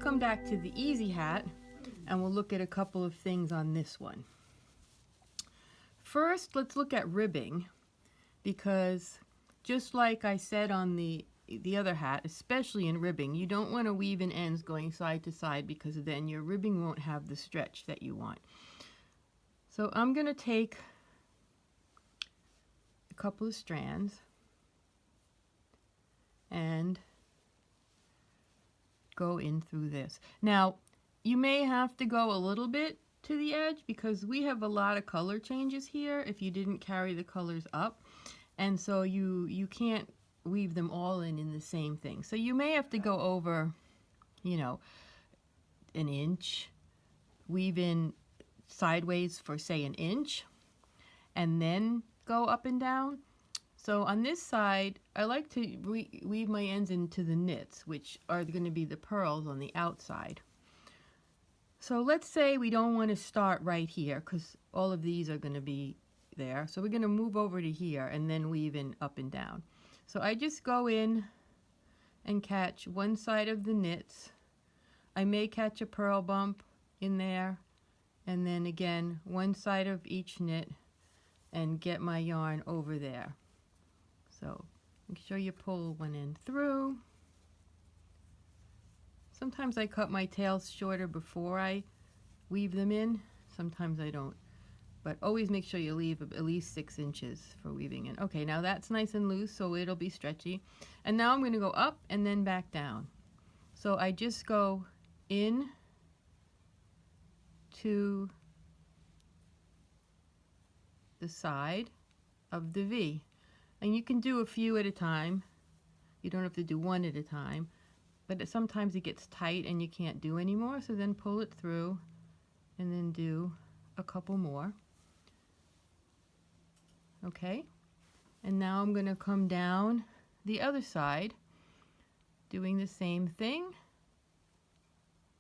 come back to the easy hat and we'll look at a couple of things on this one. First, let's look at ribbing, because just like I said on the other hat, especially in ribbing, you don't want to weave in ends going side to side, because then your ribbing won't have the stretch that you want. So I'm going to take a couple of strands and go in through this. Now, you may have to go a little bit to the edge because we have a lot of color changes here if you didn't carry the colors up, and so you can't weave them all in the same thing. So you may have to go over, you know, an inch, weave in sideways for say an inch, and then go up and down. So on this side, I like to weave my ends into the knits, which are going to be the pearls on the outside. So let's say we don't want to start right here because all of these are going to be there. So we're going to move over to here and then weave in up and down. So I just go in and catch one side of the knits. I may catch a purl bump in there, and then again one side of each knit and get my yarn over there. So make sure you pull one end through. Sometimes I cut my tails shorter before I weave them in. Sometimes I don't. But always make sure you leave at least 6 inches for weaving in. Okay, now that's nice and loose, so it'll be stretchy. And now I'm going to go up and then back down. So I just go in to the side of the V. And you can do a few at a time. You don't have to do one at a time. But sometimes it gets tight and you can't do anymore, so then pull it through and then do a couple more. Okay, and now I'm going to come down the other side doing the same thing,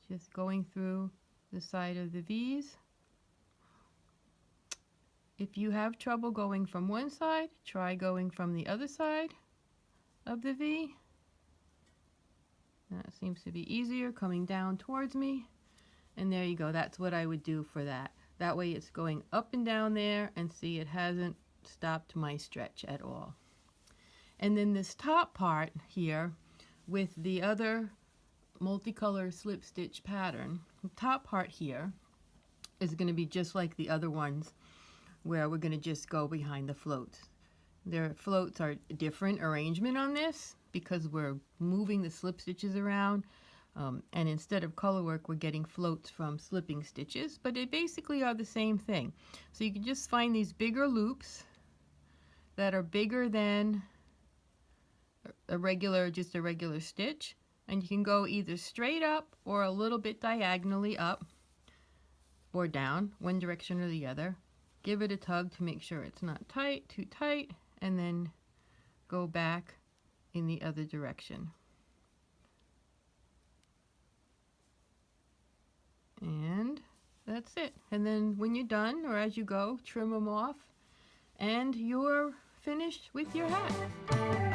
just going through the side of the V's. If you have trouble going from one side, try going from the other side of the V. That seems to be easier, coming down towards me. And there you go. That's what I would do for that. That way it's going up and down there, and see, it hasn't stopped my stretch at all. And then this top part here with the other multicolor slip stitch pattern, the top part here is going to be just like the other ones, where we're going to just go behind the floats. Their floats are a different arrangement on this because we're moving the slip stitches around, and instead of color work we're getting floats from slipping stitches, but they basically are the same thing. So you can just find these bigger loops that are bigger than just a regular stitch, and you can go either straight up or a little bit diagonally up or down, one direction or the other. Give it a tug to make sure it's not too tight, and then go back in the other direction. And that's it. And then when you're done, or as you go, trim them off, and you're finished with your hat.